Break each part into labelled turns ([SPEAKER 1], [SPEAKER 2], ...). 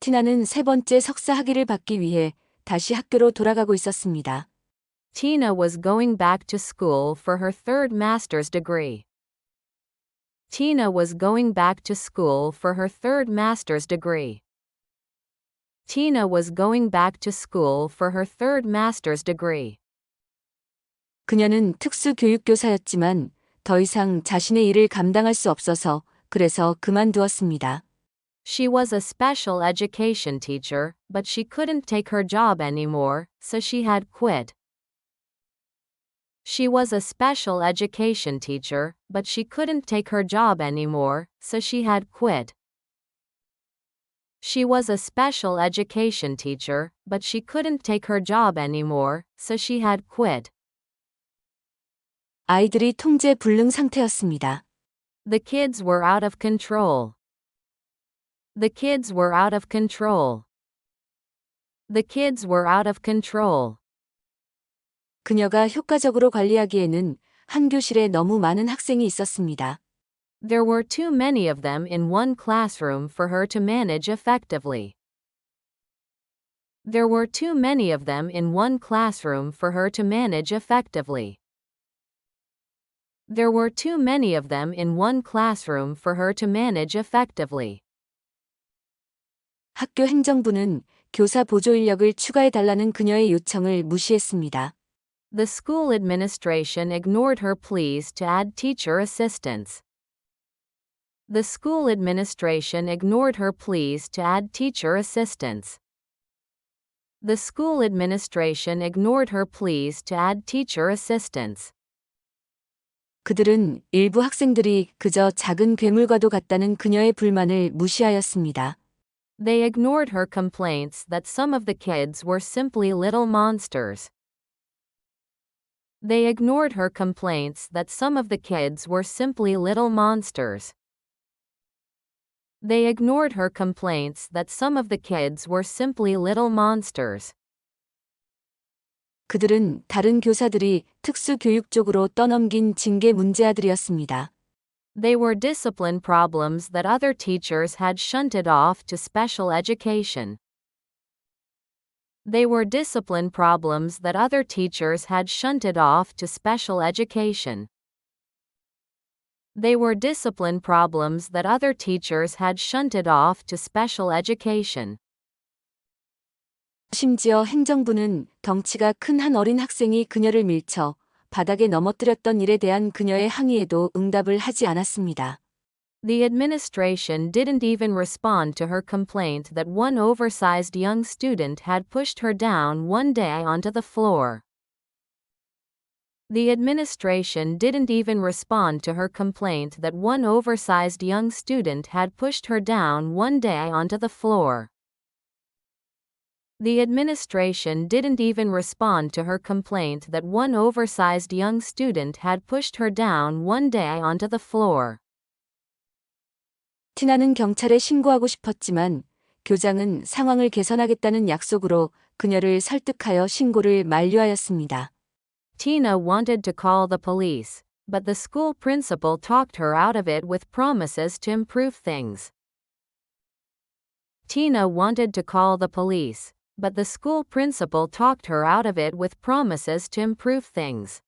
[SPEAKER 1] 티나는 세 번째 석사 학위를 받기 위해 다시 학교로 돌아가고 있었습니다.
[SPEAKER 2] Tina was going back to school for her third master's degree. Tina was going back to school for her third master's degree. Tina was going back to school for her third master's degree.
[SPEAKER 1] 그녀는 특수교육교사였지만 더 이상 자신의 일을 감당할 수 없어서 그래서 그만두었습니다.
[SPEAKER 2] She was a special education teacher, but she couldn't take her job anymore, so she had quit. She was a special education teacher, but she couldn't take her job anymore, so she had quit. She was a special education teacher, but she couldn't take her job anymore, so she had quit.
[SPEAKER 1] 아이들이 통제 불능 상태였습니다.
[SPEAKER 2] The kids were out of control. The kids were out of control. The kids were out of control.
[SPEAKER 1] 그녀가 효과적으로 관리하기에는 한 교실에 너무 많은 학생이 있었습니다.
[SPEAKER 2] There were too many of them in one classroom for her to manage effectively. There were too many of them in one classroom for her to manage effectively. There were too many of them in one classroom for her to manage effectively.
[SPEAKER 1] 학교 행정부는 교사 보조 인력을 추가해달라는 그녀의 요청을 무시했습니다.
[SPEAKER 2] The school administration ignored her pleas to add teacher assistants. The school administration ignored her pleas to add teacher assistants. The school administration ignored her pleas to add teacher assistants.
[SPEAKER 1] 그들은 일부 학생들이 그저 작은 괴물과도 같다는 그녀의 불만을 무시하였습니다.
[SPEAKER 2] They ignored her complaints that some of the kids were simply little monsters. They ignored her complaints that some of the kids were simply little monsters. They ignored her complaints that some of the kids were simply little monsters.
[SPEAKER 1] 그들은 다른 교사들이 특수교육 쪽으로 떠넘긴 징계 문제아들이었습니다.
[SPEAKER 2] They were discipline problems that other teachers had shunted off to special education. They were discipline problems that other teachers had shunted off to special education. They were discipline problems that other teachers had shunted off to special education.
[SPEAKER 1] 심지어 행정부는 덩치가 큰 한 어린 학생이 그녀를 밀쳐 바닥에 넘어뜨렸던 일에 대한 그녀의 항의에도 응답을 하지 않았습니다.
[SPEAKER 2] The administration didn't even respond to her complaint that one oversized young student had pushed her down one day onto the floor. The administration didn't even respond to her complaint that one oversized young student had pushed her down one day onto the floor. The administration didn't even respond to her complaint that one oversized young student had pushed her down one day onto the floor.
[SPEAKER 1] 티나는 경찰에 신고하고 싶었지만 교장은 상황을 개선하겠다는 약속으로 그녀를 설득하여 신고를 만료하였습니다.
[SPEAKER 2] Tina wanted to call the police, but the school principal talked her out of it with promises to improve things. Tina wanted to call the police, but the school principal talked her out of it with promises to improve things.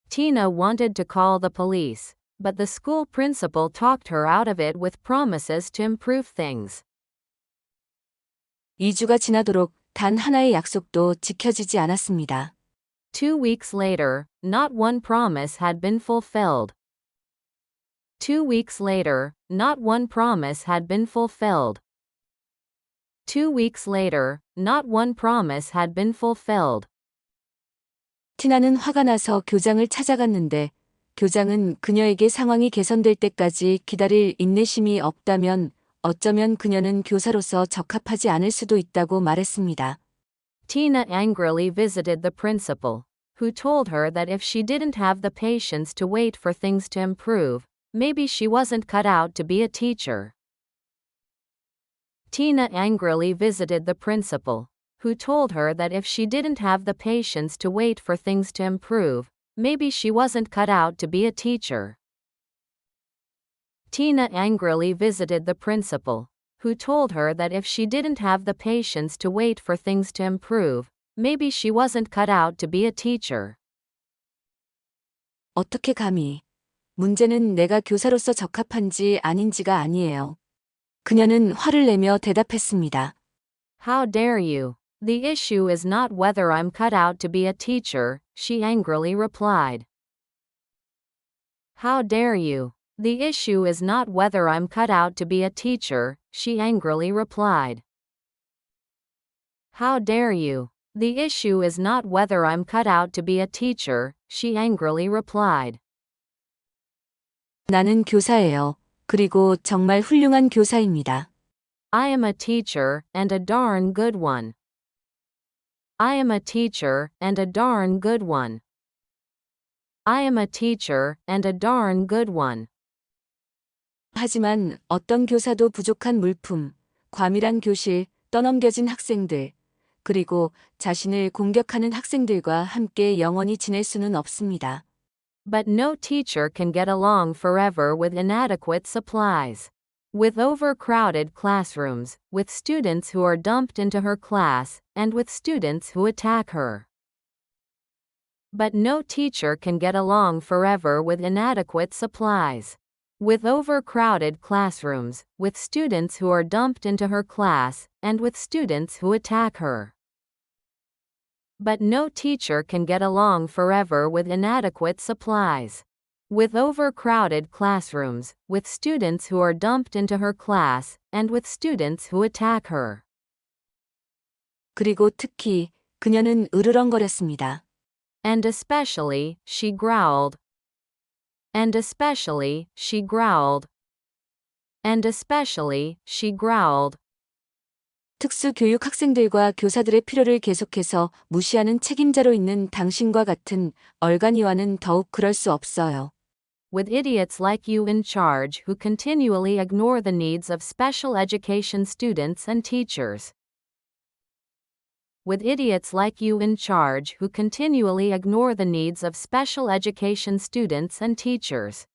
[SPEAKER 2] Tina wanted to call the police, but the school principal talked her out of it with promises to improve things.
[SPEAKER 1] 2주가 지나도록 단 하나의 약속도 지켜지지 않았습니다.
[SPEAKER 2] 2 weeks later, not one promise had been fulfilled. 2 weeks later, not one promise had been fulfilled. 2 weeks later, not one promise had been fulfilled.
[SPEAKER 1] 티나는 화가 나서 교장을 찾아갔는데 교장은 그녀에게 상황이 개선될 때까지 기다릴 인내심이 없다면 어쩌면 그녀는 교사로서 적합하지 않을 수도 있다고 말했습니다.
[SPEAKER 2] Tina angrily visited the principal, who told her that if she didn't have the patience to wait for things to improve, maybe she wasn't cut out to be a teacher. Tina angrily visited the principal, who told her that if she didn't have the patience to wait for things to improve, maybe she wasn't cut out to be a teacher. Tina angrily visited the principal, who told her that if she didn't have the patience to wait for things to improve, maybe she wasn't cut out to be a teacher.
[SPEAKER 1] 어떻게 감히. 문제는 내가 교사로서 적합한지 아닌지가 아니에요. 그녀는 화를 내며 대답했습니다.
[SPEAKER 2] How dare you? The issue is not whether I'm cut out to be a teacher, she angrily replied. How dare you? The issue is not whether I'm cut out to be a teacher, she angrily replied. How dare you? The issue is not whether I'm cut out to be a teacher, she angrily replied.
[SPEAKER 1] 나는 교사예요. 그리고 정말 훌륭한 교사입니다.
[SPEAKER 2] I am a teacher, and a darn good one. I am a teacher, and a darn good one. I am a teacher, and a darn good one.
[SPEAKER 1] 하지만 어떤 교사도 부족한 물품, 과밀한 교실, 떠넘겨진 학생들, 그리고 자신을 공격하는 학생들과 함께 영원히 지낼 수는 없습니다.
[SPEAKER 2] But no teacher can get along forever with inadequate supplies. With overcrowded classrooms, with students who are dumped into her class, and with students who attack her. But no teacher can get along forever with inadequate supplies. With overcrowded classrooms, with students who are dumped into her class, and with students who attack her. But no teacher can get along forever with inadequate supplies. With overcrowded classrooms, with students who are dumped into her class, and with students who attack her.
[SPEAKER 1] 그리고 특히 그녀는 으르렁거렸습니다.
[SPEAKER 2] And especially, she growled. And especially, she growled. And especially, she growled.
[SPEAKER 1] 특수교육 학생들과 교사들의 필요를 계속해서 무시하는 책임자로 있는 당신과 같은 얼간이와는 더욱 그럴 수 없어요.
[SPEAKER 2] With idiots like you in charge who continually ignore the needs of special education students and teachers. With idiots like you in charge who continually ignore the needs of special education students and teachers.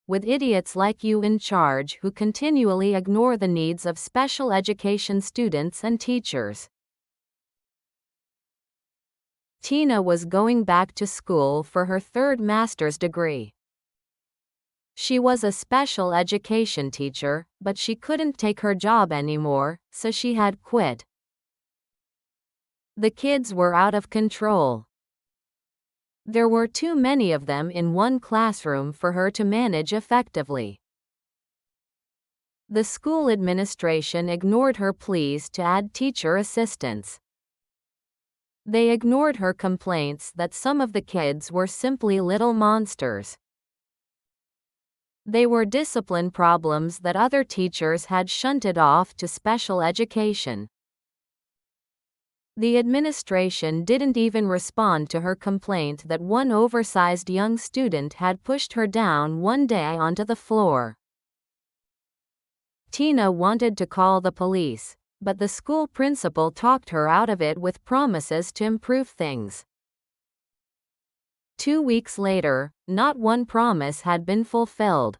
[SPEAKER 2] With idiots like you in charge who continually ignore the needs of special education students and teachers. Tina was going back to school for her third master's degree. She was a special education teacher, but she couldn't take her job anymore, so she had quit. The kids were out of control. There were too many of them in one classroom for her to manage effectively. The school administration ignored her pleas to add teacher assistants. They ignored her complaints that some of the kids were simply little monsters. They were discipline problems that other teachers had shunted off to special education. The administration didn't even respond to her complaint that one oversized young student had pushed her down one day onto the floor. Tina wanted to call the police, but the school principal talked her out of it with promises to improve things. 2 weeks later, not one promise had been fulfilled.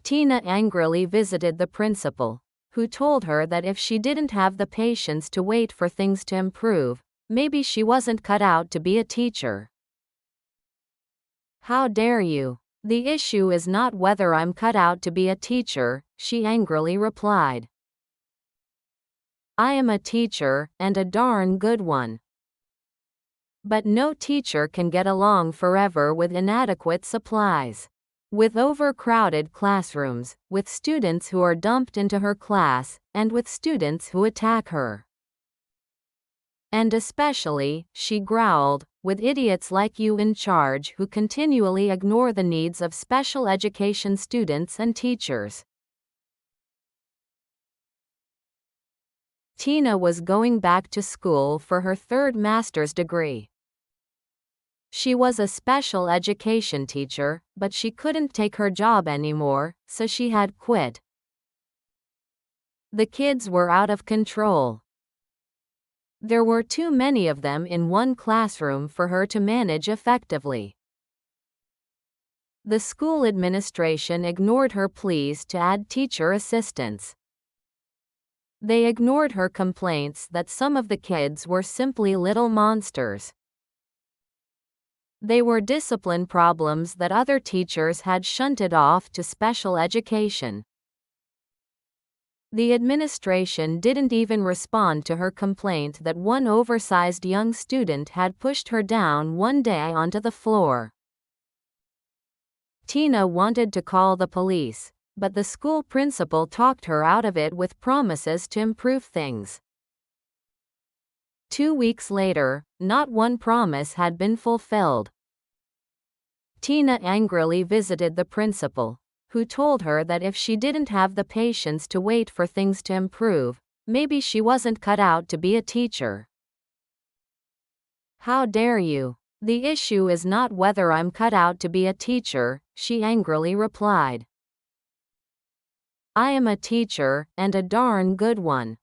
[SPEAKER 2] Tina angrily visited the principal, who told her that if she didn't have the patience to wait for things to improve, maybe she wasn't cut out to be a teacher. How dare you? The issue is not whether I'm cut out to be a teacher, she angrily replied. I am a teacher, and a darn good one. But no teacher can get along forever with inadequate supplies. With overcrowded classrooms, with students who are dumped into her class, and with students who attack her. And especially, she growled, with idiots like you in charge who continually ignore the needs of special education students and teachers. Tina was going back to school for her third master's degree. She was a special education teacher, but she couldn't take her job anymore, so she had quit. The kids were out of control. There were too many of them in one classroom for her to manage effectively. The school administration ignored her pleas to add teacher assistants. They ignored her complaints that some of the kids were simply little monsters. They were discipline problems that other teachers had shunted off to special education. The administration didn't even respond to her complaint that one oversized young student had pushed her down one day onto the floor. Tina wanted to call the police, but the school principal talked her out of it with promises to improve things. 2 weeks later, not one promise had been fulfilled. Tina angrily visited the principal, who told her that if she didn't have the patience to wait for things to improve, maybe she wasn't cut out to be a teacher. "How dare you? The issue is not whether I'm cut out to be a teacher," she angrily replied. "I am a teacher, and a darn good one.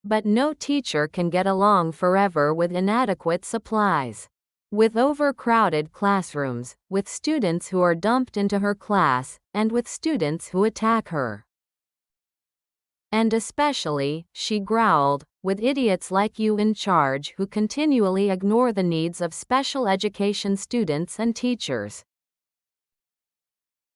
[SPEAKER 2] But no teacher can get along forever with inadequate supplies. With overcrowded classrooms, with students who are dumped into her class, and with students who attack her. And especially," she growled, "with idiots like you in charge who continually ignore the needs of special education students and teachers."